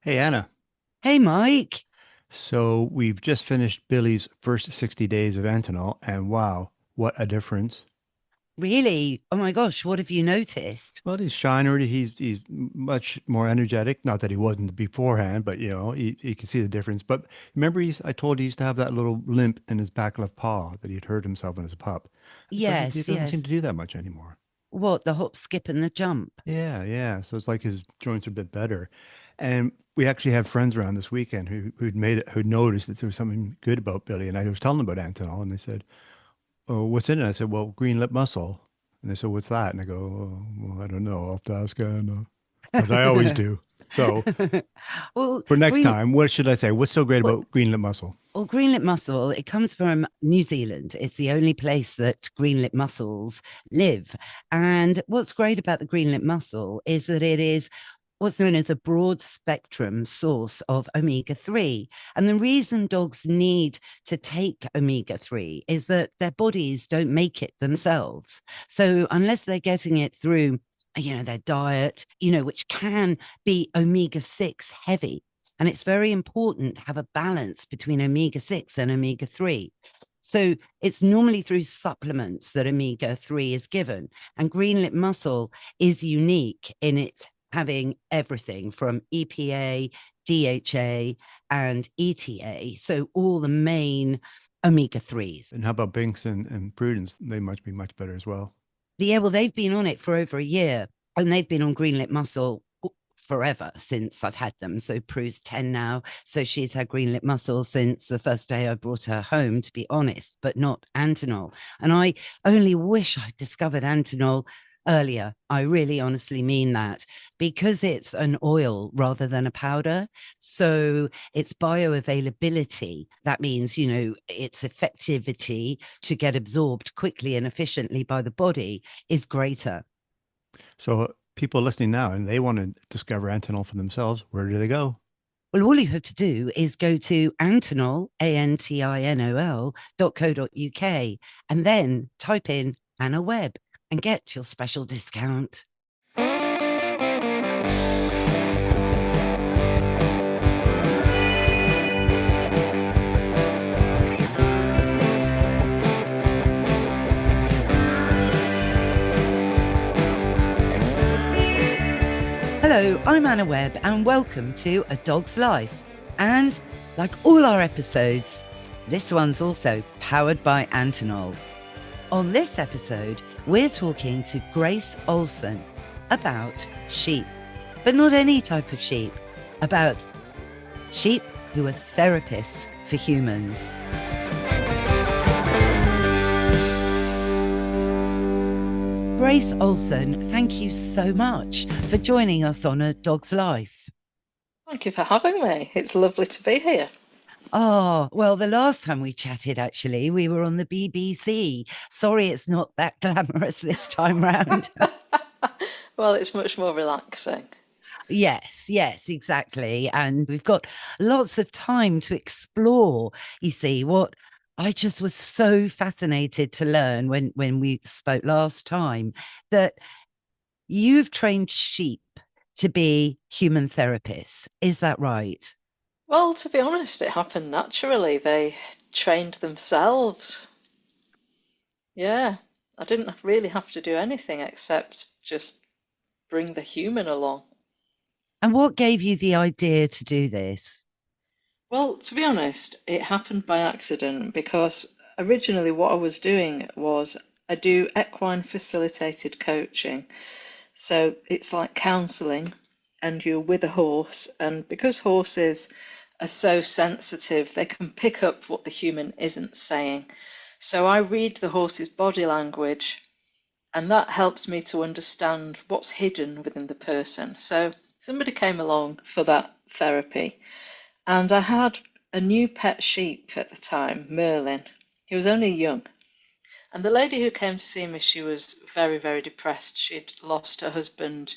Hey Anna, Hey, Mike. so we've just finished Billy's first 60 days of Antinol, and wow, what a difference. Really? Oh my gosh, what have you noticed? Well, he's shiner, he's much more energetic. Not that he wasn't beforehand, but you can see the difference. But remember, I told you he used to have that little limp in his back left paw that he'd hurt himself when he was a pup. He Yes, doesn't seem yes. to do that much anymore. What, the hop, skip, and the jump? Yeah, yeah. So it's like his joints are a bit better. And we actually had friends around this weekend who'd noticed that there was something good about Billy. And I was telling them about Antinol, and they said, "Oh, what's in it?" I said, "Well, green lip mussel." And they said, "What's that?" And I go, "Oh, well, I don't know. I'll have to ask Anna," as I always do. So Well, for next green, time, what should I say? What's so great well, about green lip mussel? green lip mussel, it comes from New Zealand. It's the only place that green lip mussels live. And what's great about the green lip mussel is that it is what's known as a broad spectrum source of omega 3. And the reason dogs need to take omega 3 is that their bodies don't make it themselves. So, unless they're getting it through their diet, which can be omega 6 heavy. And it's very important to have a balance between omega 6 and omega 3. So it's normally through supplements that omega 3 is given. And green lip mussel is unique in its having everything from EPA, DHA, and ETA. So all the main omega 3s. And how about Binks and Prudence? They must be much better as well. Yeah, well, they've been on it for over a year and they've been on green lip mussel forever since I've had them. So Prue's 10 now. So she's had green lip mussel since the first day I brought her home, to be honest, but not Antinol. And I only wish I'd discovered Antinol earlier. I really honestly mean that because it's an oil rather than a powder. So its bioavailability, that means, its effectivity to get absorbed quickly and efficiently by the body is greater. So people listening now and they want to discover Antinol for themselves, where do they go? Well, all you have to do is go to Antinol, ANTINOL.co.uk, and then type in Anna Webb and get your special discount. Hello, I'm Anna Webb, and welcome to A Dog's Life. And like all our episodes, this one's also powered by Antinol. On this episode, we're talking to Grace Olson about sheep, but not any type of sheep, about sheep who are therapists for humans. Grace Olson, thank you so much for joining us on A Dog's Life. Thank you for having me. It's lovely to be here. Oh, well, the last time we chatted, actually, we were on the BBC. Sorry, it's not that glamorous this time round. Well, it's much more relaxing. Yes, yes, exactly. And we've got lots of time to explore. You see, what I just was so fascinated to learn when we spoke last time that you've trained sheep to be human therapists. Is that right? Well, to be honest, it happened naturally. They trained themselves. Yeah, I didn't really have to do anything except just bring the human along. And what gave you the idea to do this? Well, to be honest, it happened by accident because originally what I was doing was I do equine facilitated coaching. So it's like counselling, and you're with a horse, and because horses are so sensitive, they can pick up what the human isn't saying. So I read the horse's body language, and that helps me to understand what's hidden within the person. So somebody came along for that therapy, and I had a new pet sheep at the time, Merlin. He was only young. And the lady who came to see me, she was very, very depressed. She'd lost her husband.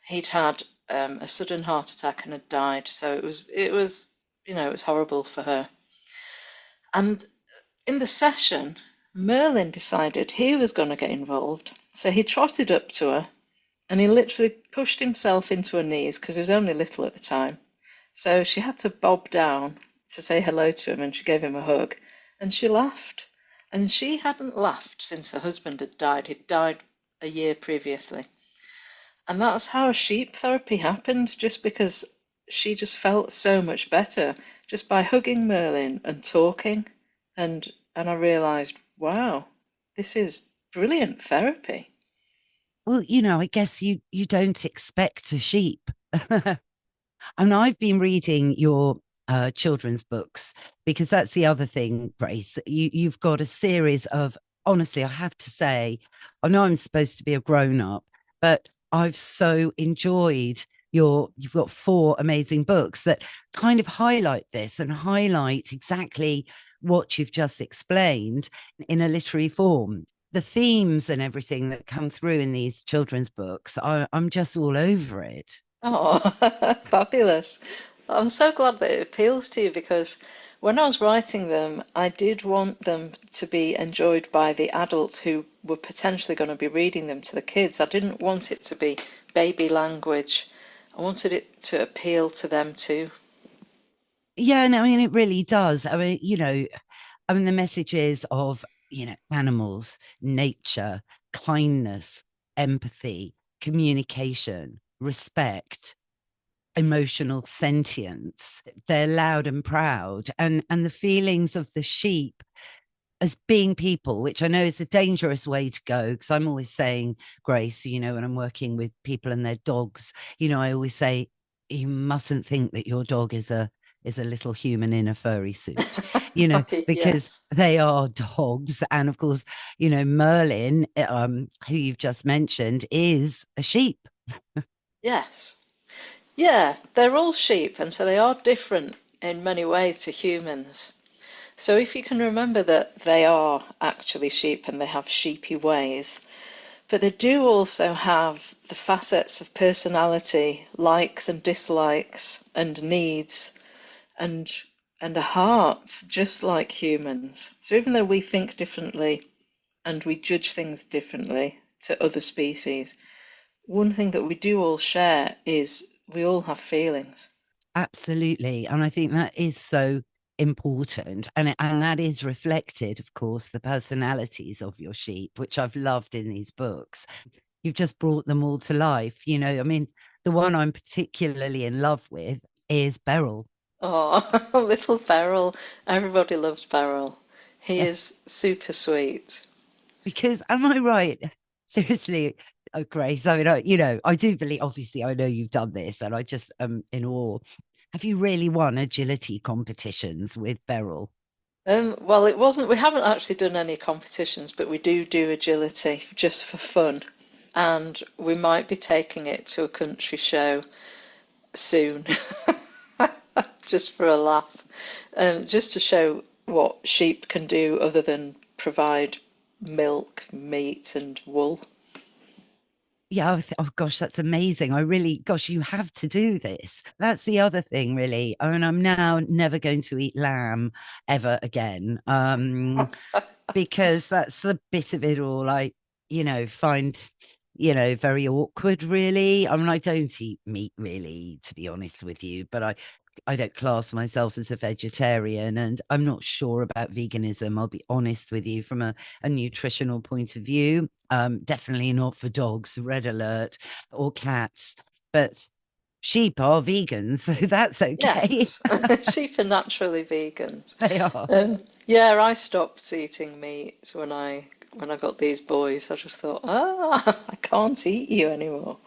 He'd had a sudden heart attack and had died. So it was horrible for her. And in the session, Merlin decided he was going to get involved. So he trotted up to her and he literally pushed himself into her knees because he was only little at the time. So she had to bob down to say hello to him, and she gave him a hug, and she laughed. And she hadn't laughed since her husband had died. He'd died a year previously. And that's how sheep therapy happened, just because she just felt so much better just by hugging Merlin and talking. And I realized, wow, this is brilliant therapy. Well, I guess you don't expect a sheep. And I've been reading your children's books because that's the other thing, Grace. You've got a series of, honestly, I have to say, I know I'm supposed to be a grown up, but I've so enjoyed you've got four amazing books that kind of highlight this and highlight exactly what you've just explained in a literary form. The themes and everything that come through in these children's books, I'm just all over it. Oh, fabulous. I'm so glad that it appeals to you because when I was writing them, I did want them to be enjoyed by the adults who were potentially going to be reading them to the kids. I didn't want it to be baby language. I wanted it to appeal to them too. Yeah, no, I mean, it really does. I mean, the messages of, animals, nature, kindness, empathy, communication, respect, emotional sentience, they're loud and proud. And the feelings of the sheep as being people, which I know is a dangerous way to go, because I'm always saying, Grace, when I'm working with people and their dogs, I always say, you mustn't think that your dog is a little human in a furry suit, because Yes. they are dogs. And of course, Merlin, who you've just mentioned, is a sheep. Yes. Yeah, they're all sheep, and so they are different in many ways to humans. So if you can remember that they are actually sheep and they have sheepy ways, but they do also have the facets of personality, likes and dislikes, and needs, and and a heart, just like humans. So even though we think differently and we judge things differently to other species, one thing that we do all share is we all have feelings. Absolutely. And I think that is so important. And that is reflected, of course, the personalities of your sheep, which I've loved in these books. You've just brought them all to life. I mean, the one I'm particularly in love with is Beryl. Oh, little Beryl. Everybody loves Beryl. He is super sweet. Because am I right? Seriously, Grace. I mean, I do believe, obviously, I know you've done this, and I just am in awe. Have you really won agility competitions with Beryl? Well, it wasn't, we haven't actually done any competitions, but we do agility just for fun. And we might be taking it to a country show soon, just for a laugh, just to show what sheep can do other than provide milk, meat, and wool. Yeah, oh gosh, that's amazing. I really, gosh, you have to do this. That's the other thing, really. I mean, I'm now never going to eat lamb ever again. Because that's a bit of it all I, find, very awkward, really. I mean, I don't eat meat really, to be honest with you, but I don't class myself as a vegetarian, and I'm not sure about veganism. I'll be honest with you from a nutritional point of view. Definitely not for dogs, red alert, or cats, but sheep are vegans, so that's okay. Yes, sheep are naturally vegans. They are. Yeah, I stopped eating meat when I got these boys. I just thought, I can't eat you anymore.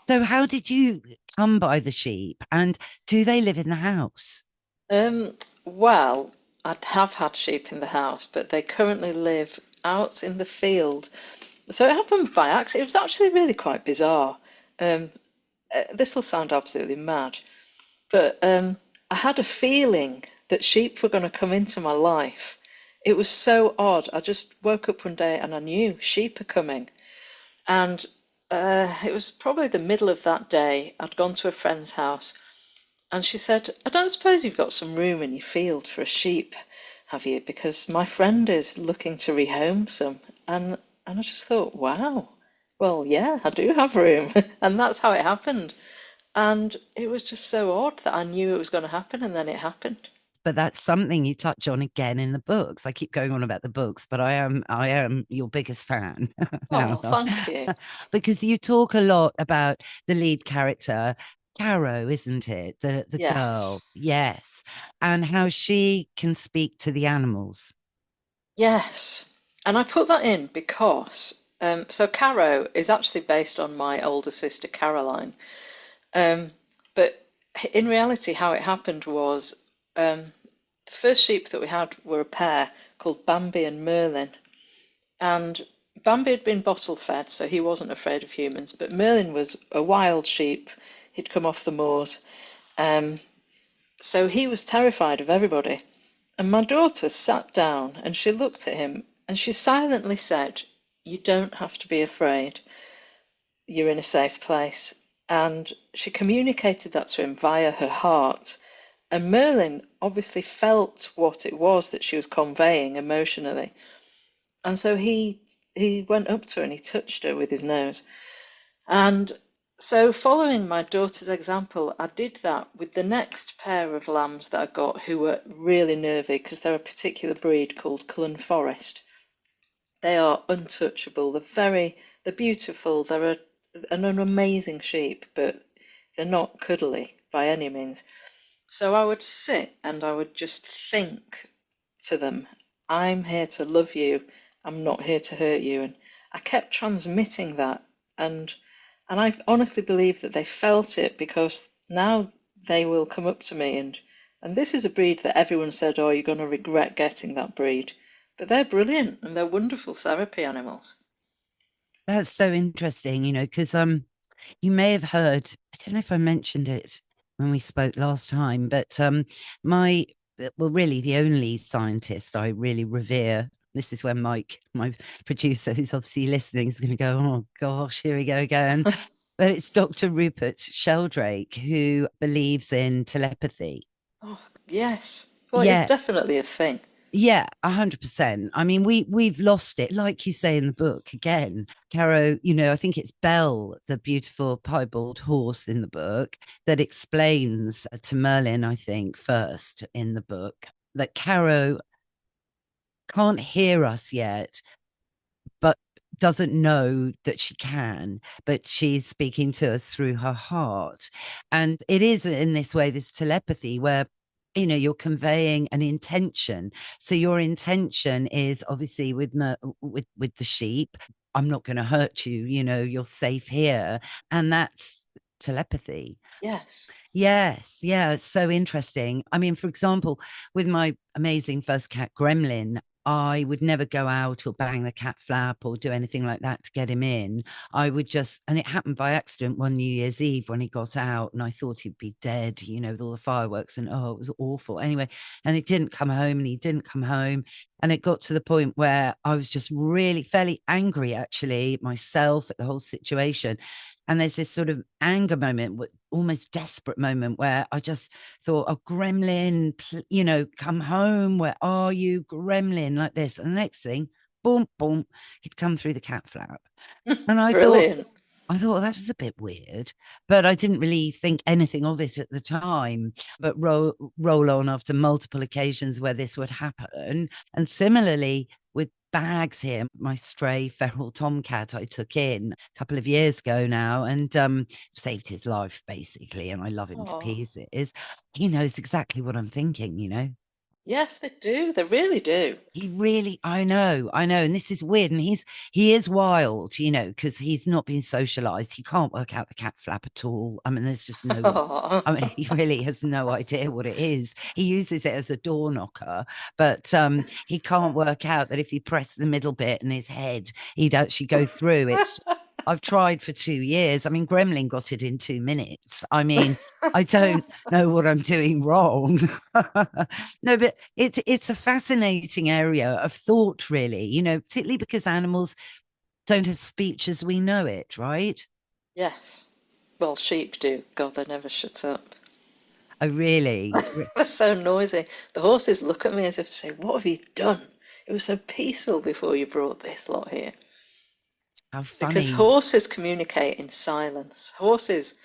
So, how did you come by the sheep? And do they live in the house? Well, I have had sheep in the house, but they currently live out in the field. So it happened by accident. It was actually really quite bizarre. Um, this will sound absolutely mad, but I had a feeling that sheep were going to come into my life. It was so odd. I just woke up one day and I knew sheep are coming. And it was probably the middle of that day. I'd gone to a friend's house and she said, I don't suppose you've got some room in your field for a sheep, have you? Because my friend is looking to rehome some. And I just thought, wow, well, yeah, I do have room. And that's how it happened. And it was just so odd that I knew it was going to happen, and then it happened. But that's something you touch on again in the books. I keep going on about the books, but I am your biggest fan now. Oh, thank you. Because you talk a lot about the lead character, Caro, isn't it? The Yes. girl, yes, and how she can speak to the animals. Yes. And I put that in because so Caro is actually based on my older sister Caroline. Um, but in reality, how it happened was the first sheep that we had were a pair called Bambi and Merlin. And Bambi had been bottle fed, so he wasn't afraid of humans. But Merlin was a wild sheep. He'd come off the moors. Um, so he was terrified of everybody. And my daughter sat down and she looked at him and she silently said, "You don't have to be afraid. You're in a safe place." And she communicated that to him via her heart. And Merlin obviously felt what it was that she was conveying emotionally. And so he went up to her and he touched her with his nose. And so, following my daughter's example, I did that with the next pair of lambs that I got who were really nervy because they're a particular breed called Cullen Forest. They are untouchable. They're beautiful. An amazing sheep, but they're not cuddly by any means. So I would sit and I would just think to them, "I'm here to love you. I'm not here to hurt you." And I kept transmitting that, and I honestly believe that they felt it because now they will come up to me and this is a breed that everyone said, "Oh, you're going to regret getting that breed." But they're brilliant and they're wonderful therapy animals. That's so interesting, because you may have heard, I don't know if I mentioned it when we spoke last time, but my well, really the only scientist I really revere. This is when Mike, my producer, who's obviously listening, is going to go, "Oh gosh, here we go again." But it's Dr. Rupert Sheldrake who believes in telepathy. Oh, yes. Well, it's Yeah, definitely a thing. yeah, 100%. I mean, we've lost it, like you say in the book again, Caro. I think it's Belle, the beautiful piebald horse in the book, that explains to Merlin, I think, first in the book, that Caro can't hear us yet, but doesn't know that she can, but she's speaking to us through her heart. And it is in this way, this telepathy where you're conveying an intention. So your intention is obviously with the sheep, "I'm not going to hurt you, you're safe here." And that's telepathy. Yes. Yes, yeah, it's so interesting. I mean, for example, with my amazing first cat, Gremlin, I would never go out or bang the cat flap or do anything like that to get him in. I would just, and it happened by accident one New Year's Eve when he got out, and I thought he'd be dead, with all the fireworks, and oh, it was awful. Anyway, and he didn't come home, and he didn't come home. And it got to the point where I was just really fairly angry, actually, myself at the whole situation. And there's this sort of anger moment, almost desperate moment, where I just thought, "Oh, Gremlin, come home. Where are you, Gremlin?" Like this. And the next thing, boom, boom, he'd come through the cat flap. And Brilliant. I thought, well, that was a bit weird, but I didn't really think anything of it at the time. But roll on after multiple occasions where this would happen. And similarly with Bags here, my stray feral tomcat I took in a couple of years ago now, and saved his life basically. And I love him to Oh, pieces. He knows exactly what I'm thinking. yes, they do. They really do. He really, I know. And this is weird. And he is wild, because he's not been socialized. He can't work out the cat flap at all. I mean, there's just no, Oh, I mean, he really has no idea what it is. He uses it as a door knocker, but he can't work out that if he pressed the middle bit in his head, he'd actually go through. I've tried for 2 years. I mean, Gremlin got it in 2 minutes. I mean, I don't know what I'm doing wrong. No, but it's a fascinating area of thought, really, particularly because animals don't have speech as we know it, right? yes. Well, sheep do. God, they never shut up. Oh, really? They're so noisy. The horses look at me as if to say, "What have you done? It was so peaceful before you brought this lot here." How Because funny. horses communicate in silence. Horses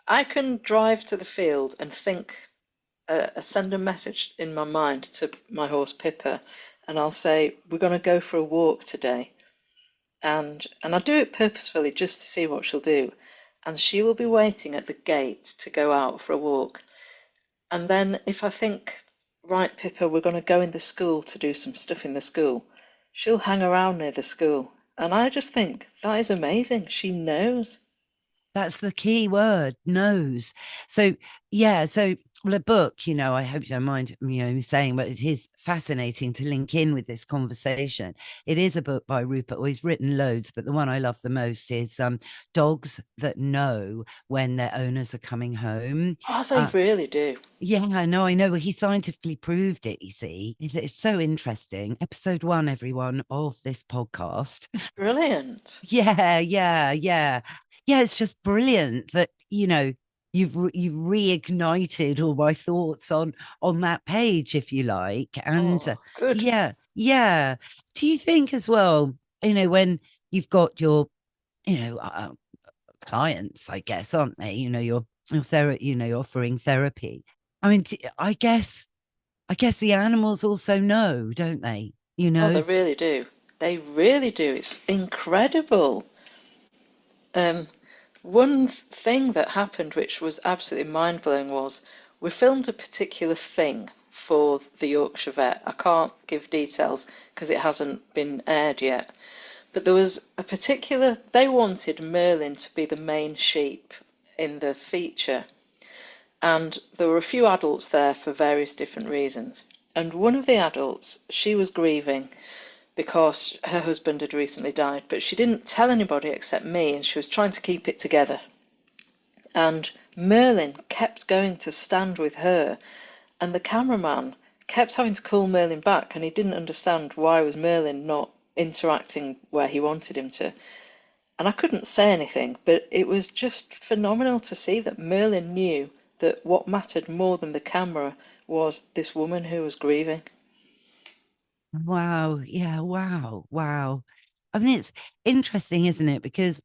I can drive to the field and think, send a message in my mind to my horse Pippa, and I'll say, we're going to go for a walk today. And I do it purposefully just to see what she'll do. And she will be waiting at the gate to go out for a walk. And then if I think, right, Pippa, we're going to go in the school to do some stuff in the school, she'll hang around near the school. And I just think that is amazing. She knows. That's the key word, knows. So, yeah. So, well, a book, I hope you don't mind, me saying, but it is fascinating to link in with this conversation. It is a book by Rupert, well, he's written loads, but the one I love the most is Dogs That Know When Their Owners Are Coming Home. Oh, they really do. Yeah, I know. Well, he scientifically proved it, you see. It's so interesting. Episode 1, everyone, of this podcast. Brilliant. Yeah, yeah, yeah. Yeah, it's just brilliant that, you've reignited all my thoughts on that page, if you like. And Oh, good. yeah, yeah. Do you think as well, when you've got your, clients, I guess, aren't they? Your therapy, you're offering therapy. I mean, I guess the animals also know, don't they? Oh, they really do. They really do. It's incredible. Um, One thing that happened, which was absolutely mind-blowing, was we filmed a particular thing for the Yorkshire Vet. I can't give details because it hasn't been aired yet. But there was a particular, they wanted Merlin to be the main sheep in the feature. And there were a few adults there for various different reasons. And one of the adults, she was grieving because her husband had recently died, but she didn't tell anybody except me, and she was trying to keep it together. And Merlin kept going to stand with her, and the cameraman kept having to call Merlin back, and he didn't understand why was Merlin not interacting where he wanted him to. And I couldn't say anything, but it was just phenomenal to see that Merlin knew that what mattered more than the camera was this woman who was grieving. Wow. Yeah. Wow. Wow. I mean, it's interesting, isn't it? Because,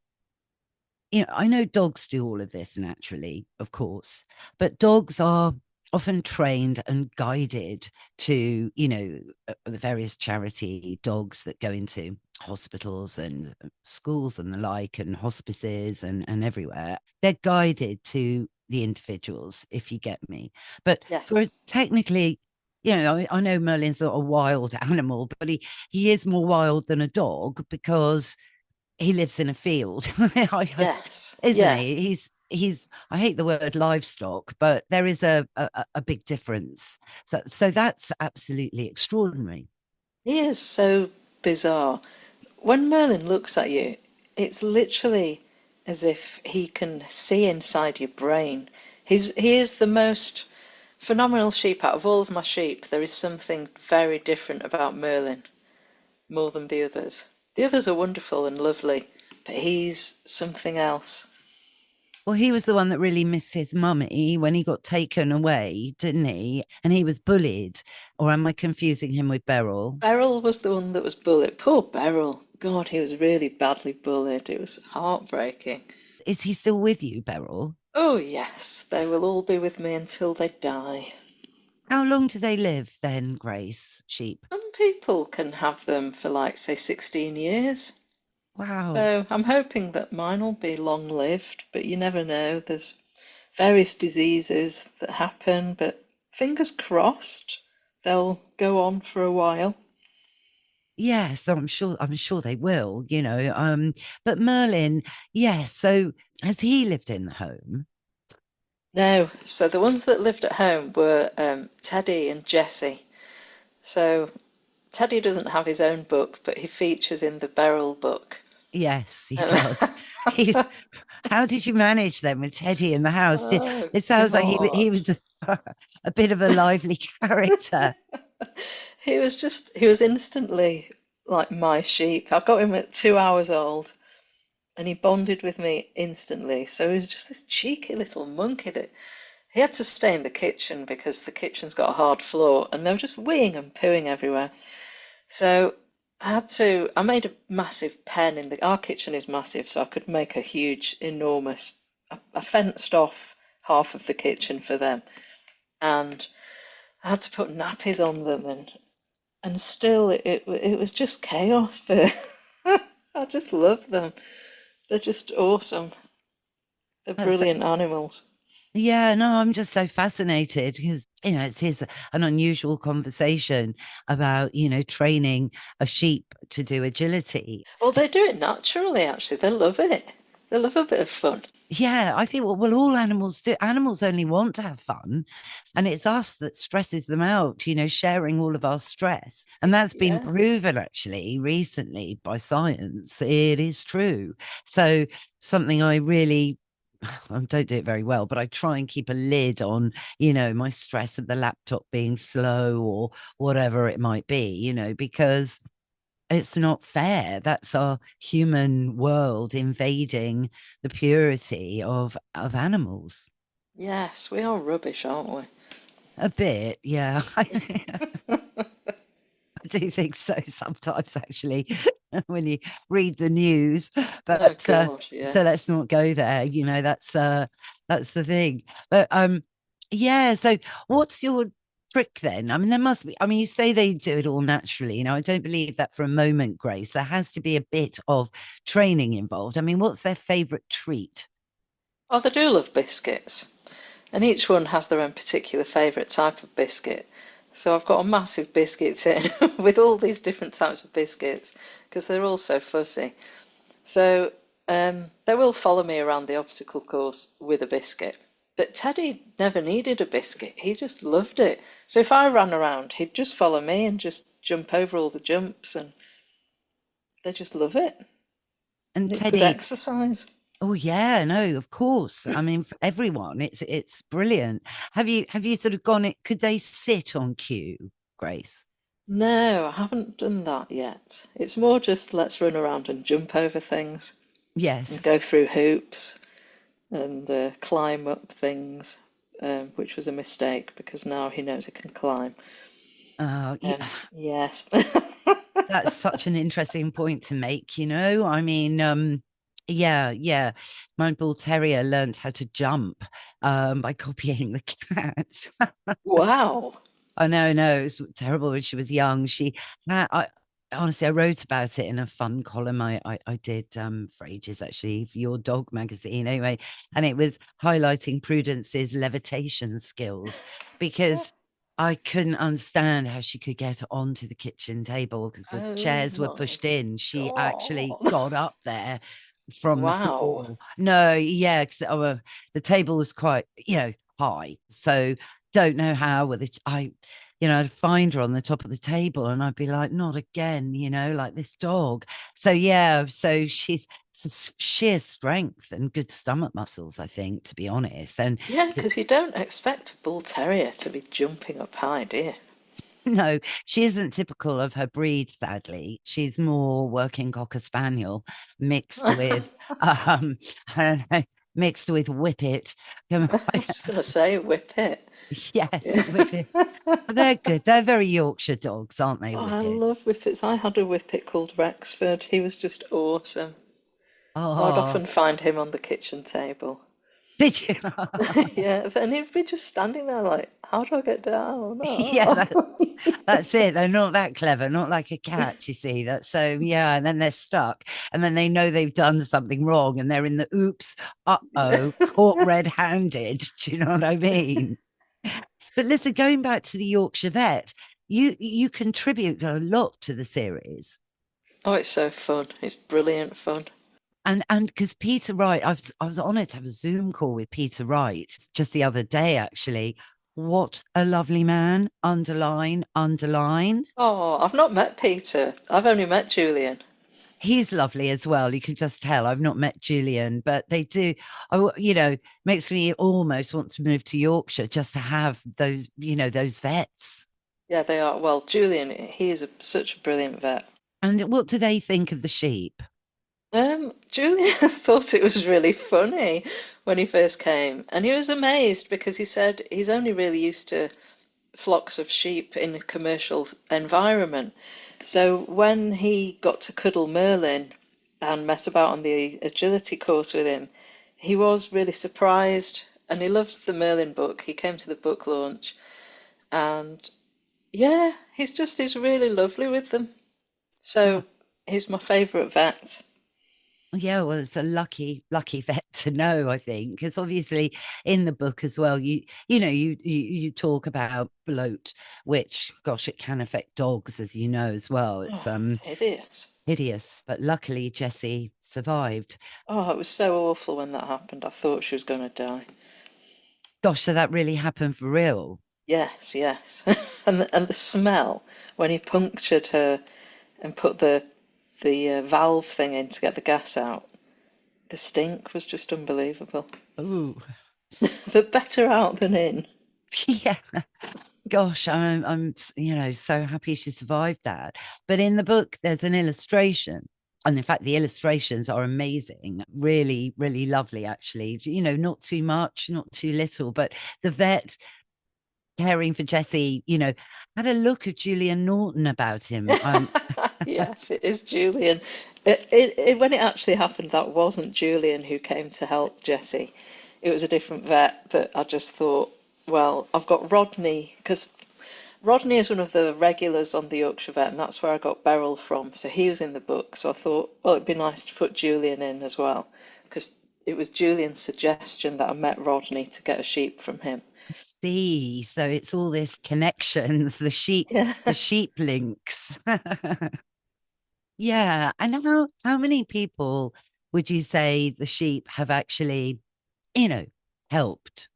I know dogs do all of this naturally, of course, but dogs are often trained and guided to, the various charity dogs that go into hospitals and schools and the like, and hospices and everywhere. They're guided to the individuals, if you get me. But for Yes. technically, I know Merlin's not a wild animal, but he is more wild than a dog because he lives in a field. Yes. Isn't Yeah. he? He's I hate the word livestock, but there is a big difference. So that's absolutely extraordinary. He is so bizarre. When Merlin looks at you, it's literally as if he can see inside your brain. He is the most phenomenal sheep out of all of my sheep. There is something very different about Merlin, more than the others. The others are wonderful and lovely, but he's something else. Well, he was the one that really missed his mummy when he got taken away, didn't he? And he was bullied. Or am I confusing him with Beryl? Beryl was the one that was bullied. Poor Beryl. God, he was really badly bullied. It was heartbreaking. Is he still with you, Beryl? Oh, yes, they will all be with me until they die. How long do they live then, Grace? Sheep. Some people can have them for, like, say, 16 years. Wow. So I'm hoping that mine will be long lived, but you never know. There's various diseases that happen, but fingers crossed they'll go on for a while. Yes, I'm sure they will, but Merlin, yes. So has he lived in the home? No, so the ones that lived at home were Teddy and Jessie. So Teddy doesn't have his own book, but he features in the Beryl book. Yes, he Um, does. He's How did you manage them with Teddy in the house? oh It sounds like he God. was a bit of a lively character. He was instantly like my sheep. I got him at 2 hours old and he bonded with me instantly. So he was just this cheeky little monkey that he had to stay in the kitchen because the kitchen's got a hard floor and they were just weeing and pooing everywhere. So I made a massive pen in our kitchen is massive, so I could make a huge, enormous I fenced off half of the kitchen for them, and I had to put nappies on them, and still it was just chaos. But I just love them. They're just awesome. They're That's brilliant animals. Yeah, no, I'm just so fascinated because, it is an unusual conversation about, training a sheep to do agility. Well, they do it naturally, actually. They love it. They love a bit of fun. Yeah, I think, well, all animals do. Animals only want to have fun. And it's us that stresses them out, sharing all of our stress. And that's been Yeah. proven actually recently by science. It is true. So, something I really I don't do it very well, but I try and keep a lid on, my stress of the laptop being slow or whatever it might be, because it's not fair. That's our human world invading the purity of animals. Yes, we are rubbish, aren't we? A bit, yeah. I do think so sometimes, actually, when you read the news. Oh But God, so yes. let's not go there. That's the thing. But yeah. So what's your trick then? I mean, there must be. I mean, you say they do it all naturally. I don't believe that for a moment, Grace. There has to be a bit of training involved. I mean, what's their favorite treat? Oh, they do love biscuits, and each one has their own particular favourite type of biscuit. So I've got a massive biscuit tin with all these different types of biscuits because they're all so fussy. So they will follow me around the obstacle course with a biscuit. But Teddy never needed a biscuit. He just loved it. So if I ran around, he'd just follow me and just jump over all the jumps, and they just love it. And And it's good Teddy, exercise. oh yeah, no, of course. I mean, for everyone, it's brilliant. Have you sort of gone it? Could they sit on cue, Grace? No, I haven't done that yet. It's more just let's run around and jump over things Yes. and go through hoops and climb up things, which was a mistake because now he knows he can climb. Yeah, Yes. that's such an interesting point to make, I mean, yeah, yeah. My bull terrier learned how to jump by copying the cat. Wow. I know, no, it was terrible when she was young. I honestly, I wrote about it in a fun column I did for ages actually for your dog magazine anyway, and it was highlighting Prudence's levitation skills because I couldn't understand how she could get onto the kitchen table because the Oh chairs were my pushed in. She actually God. got up there from the Wow. floor. No, yeah, because the table was quite, high, so don't know how. With it, I'd find her on the top of the table and I'd be like, not again, like this dog. So, yeah, so she's sheer strength and good stomach muscles, I think, to be honest. And Yeah, because you don't expect a bull terrier to be jumping up high, do you? no, she isn't typical of her breed, sadly. She's more working cocker spaniel mixed with, um, I don't know, mixed with whippet. I was just going to say, whip it. Yes, Yeah. whippets. They're good. They're very Yorkshire dogs, aren't they, Oh, I whippets? love whippets. I had a whippet called Rexford. He was just awesome. I'd Oh, often find him on the kitchen table. did you? Yeah, and he'd be just standing there like, how do I get down? Yeah, Oh. that's it. They're not that clever, not like a cat, you see. That's so, yeah. And then they're stuck. And then they know they've done something wrong and they're in the oops, uh-oh, caught red-handed. Do you know what I mean? But listen, going back to the Yorkshire vet, you contribute a lot to the series. Oh, it's so fun. It's brilliant fun. And because Peter Wright, I was honoured to have a Zoom call with Peter Wright just the other day, actually. What a lovely man. Underline, underline. Oh, I've not met Peter. I've only met Julian. He's lovely as well. You can just tell. I've not met Julian, but they do. Makes me almost want to move to Yorkshire just to have those, those vets. Yeah, they are. Well, Julian, he is such a brilliant vet. And what do they think of the sheep? Julian thought it was really funny when he first came, and he was amazed because he said he's only really used to flocks of sheep in a commercial environment. So when he got to cuddle Merlin and met about on the agility course with him, he was really surprised, and he loves the Merlin book. He came to the book launch, and yeah, he's really lovely with them. So Oh, he's my favourite vet. yeah, well, it's a lucky vet to know, I think, because obviously in the book as well, you talk about bloat, which, gosh, it can affect dogs, as you know, as well. It's Oh, it's hideous. hideous, but luckily Jessie survived. Oh, it was so awful when that happened. I thought she was going to die. Gosh, so that really happened for real. Yes, yes. And the smell when he punctured her and put the valve thing in to get the gas out. The stink was just unbelievable. Oh, But better out than in. yeah. Gosh, I'm so happy she survived that. But in the book, there's an illustration. And in fact, the illustrations are amazing, really, really lovely, actually. Not too much, not too little, but the vet caring for Jesse, had a look of Julian Norton about him. Yes, it is Julian. When it actually happened, that wasn't Julian who came to help Jessie. It was a different vet, but I just thought, well, I've got Rodney, because Rodney is one of the regulars on the Yorkshire Vet, and that's where I got Beryl from. So he was in the book. So I thought, well, it'd be nice to put Julian in as well, because it was Julian's suggestion that I met Rodney to get a sheep from him. See, so it's all this connections, Yeah. the sheep links. Yeah. And how many people would you say the sheep have actually, you know, helped?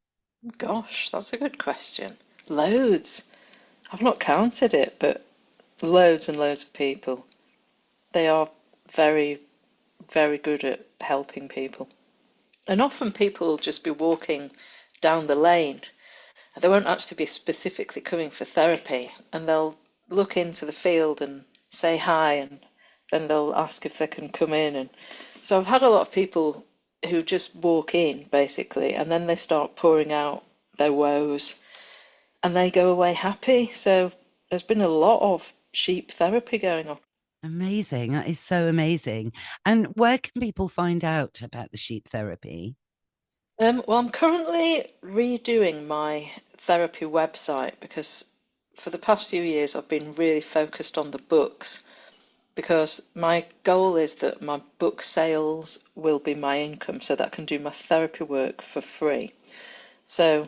Gosh, that's a good question. Loads. I've not counted it, but loads and loads of people. They are very, very good at helping people. And often people will just be walking down the lane. They won't actually be specifically coming for therapy, and they'll look into the field and say hi, and then they'll ask if they can come in. And so I've had a lot of people who just walk in basically, and then they start pouring out their woes, and they go away happy. So there's been a lot of sheep therapy going on. Amazing. That is so amazing. And where can people find out about the sheep therapy? Well, I'm currently redoing my therapy website because for the past few years I've been really focused on the books because my goal is that my book sales will be my income so that I can do my therapy work for free. So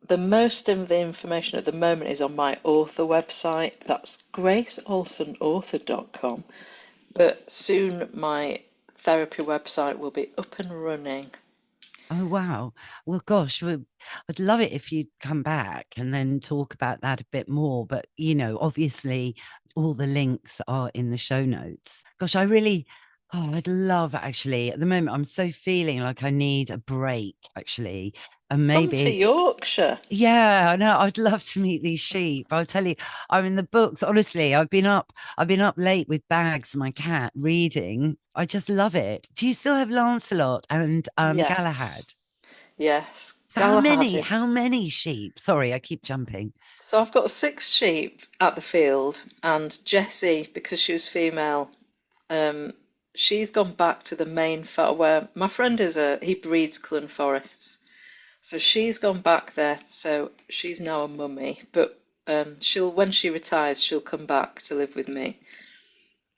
the most of the information at the moment is on my author website. That's graceolsonauthor.com. But soon my therapy website will be up and running. Oh, wow. Well, gosh, I'd love it if you'd come back and then talk about that a bit more. But, obviously, all the links are in the show notes. Gosh, I'd love actually. At the moment, I'm so feeling like I need a break, actually. And Come to maybe Yorkshire. yeah, I know. I'd love to meet these sheep. I'll tell you, I'm in the books. Honestly, I've been up late with Bags, my cat, reading. I just love it. Do you still have Lancelot and Yes, Galahad? yes. So how Galahad many? is. How many sheep? Sorry, I keep jumping. So I've got six sheep at the field, and Jessie, because she was female, um, she's gone back to the main farm where my friend he breeds Clun forests. So she's gone back there, so she's now a mummy. But when she retires, she'll come back to live with me.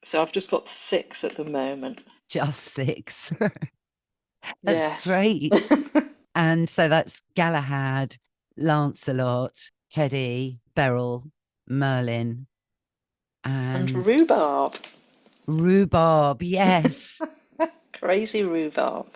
So I've just got six at the moment. Just six. That's Yes. great. And so that's Galahad, Lancelot, Teddy, Beryl, Merlin, And and rhubarb. Rhubarb. Yes. Crazy rhubarb.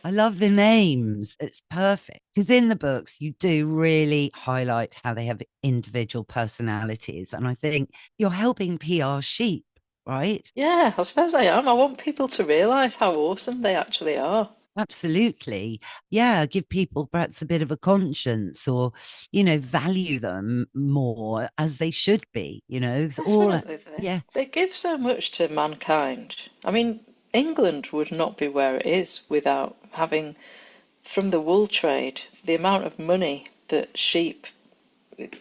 I love the names. It's perfect. Because in the books, you do really highlight how they have individual personalities. And I think you're helping PR sheep, right? Yeah, I suppose I am. I want people to realise how awesome they actually are. Absolutely. Yeah. Give people perhaps a bit of a conscience or, value them more as they should be, it's all, Definitely, yeah, they give so much to mankind. I mean, England would not be where it is without having, from the wool trade, the amount of money that sheep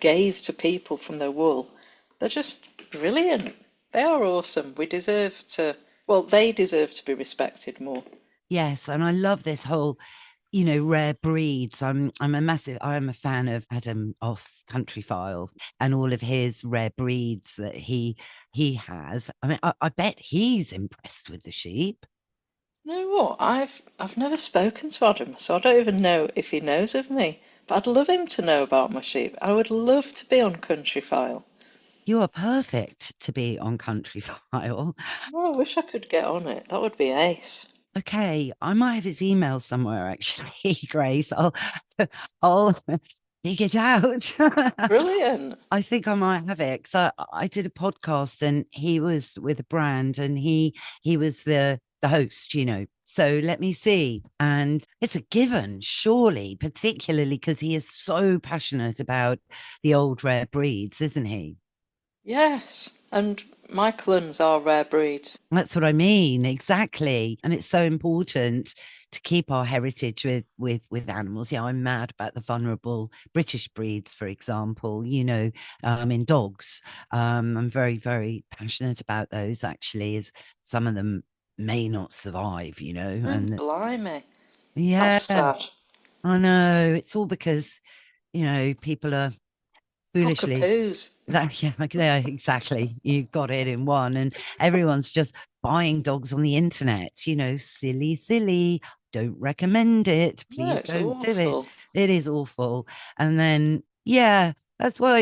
gave to people from their wool. They're just brilliant. They are awesome. We deserve to, well, they deserve to be respected more. Yes, and I love this whole, rare breeds. I'm a fan of Adam off Country File and all of his rare breeds that he has. I mean, I bet he's impressed with the sheep. You know what? I've never spoken to Adam, so I don't even know if he knows of me. But I'd love him to know about my sheep. I would love to be on Country File. You are perfect to be on Country File. Oh, I wish I could get on it. That would be ace. Okay, I might have his email somewhere actually, Grace. I'll dig it out. Brilliant. I think I might have it. So I did a podcast and he was with a brand and he was the host, So let me see. And it's a given, surely, particularly because he is so passionate about the old rare breeds, isn't he? Yes, and my cluns are rare breeds. That's what I mean, exactly. And it's so important to keep our heritage with animals. Yeah, I'm mad about the vulnerable British breeds, for example, in dogs. I'm very, very passionate about those actually, as some of them may not survive, Oh, and blimey. yeah, That's sad. I know. It's all because, people are foolishly Cockapoos. yeah, exactly. You got it in one, and everyone's just buying dogs on the internet. Silly. Don't recommend it. No, Please it's don't do it. awful. It is awful. And then, yeah, that's why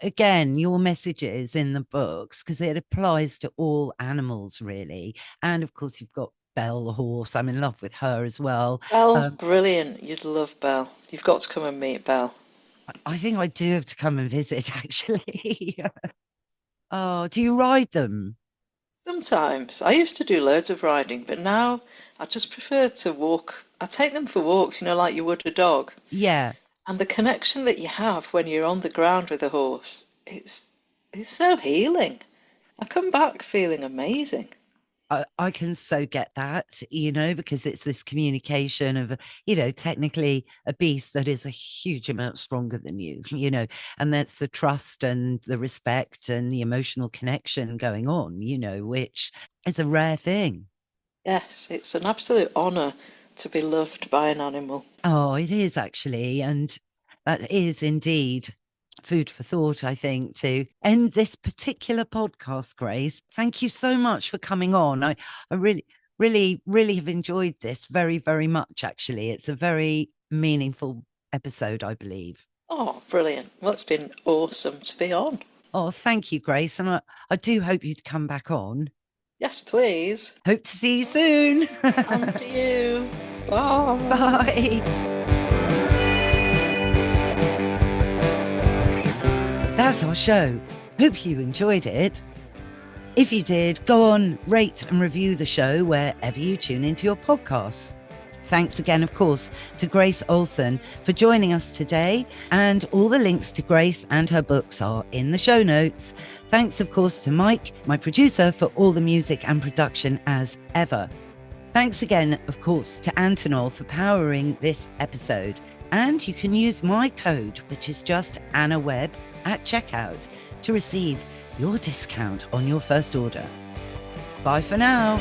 again, your messages in the books because it applies to all animals really, and of course you've got Belle the horse. I'm in love with her as well. Belle's brilliant. You'd love Belle. You've got to come and meet Belle. I think I do have to come and visit actually. Oh, do you ride them? Sometimes. I used to do loads of riding, but now I just prefer to walk. I take them for walks, like you would a dog. Yeah. And the connection that you have when you're on the ground with a horse, it's so healing. I come back feeling amazing. I can so get that, because it's this communication of, technically a beast that is a huge amount stronger than you, and that's the trust and the respect and the emotional connection going on, which is a rare thing. Yes, it's an absolute honour to be loved by an animal. Oh, it is actually. And that is indeed food for thought, I think, to end this particular podcast, Grace. Thank you so much for coming on. I really, really, really have enjoyed this very, very much, actually. It's a very meaningful episode, I believe. Oh, brilliant. Well, it's been awesome to be on. Oh, thank you, Grace. And I do hope you'd come back on. Yes, please. Hope to see you soon. And you. Bye. Bye. That's our show. Hope you enjoyed it. If you did, go on, rate and review the show wherever you tune into your podcasts. Thanks again, of course, to Grace Olson for joining us today. And all the links to Grace and her books are in the show notes. Thanks, of course, to Mike, my producer, for all the music and production as ever. Thanks again, of course, to Antonol for powering this episode. And you can use my code, which is just Anna Webb, at checkout to receive your discount on your first order. Bye for now.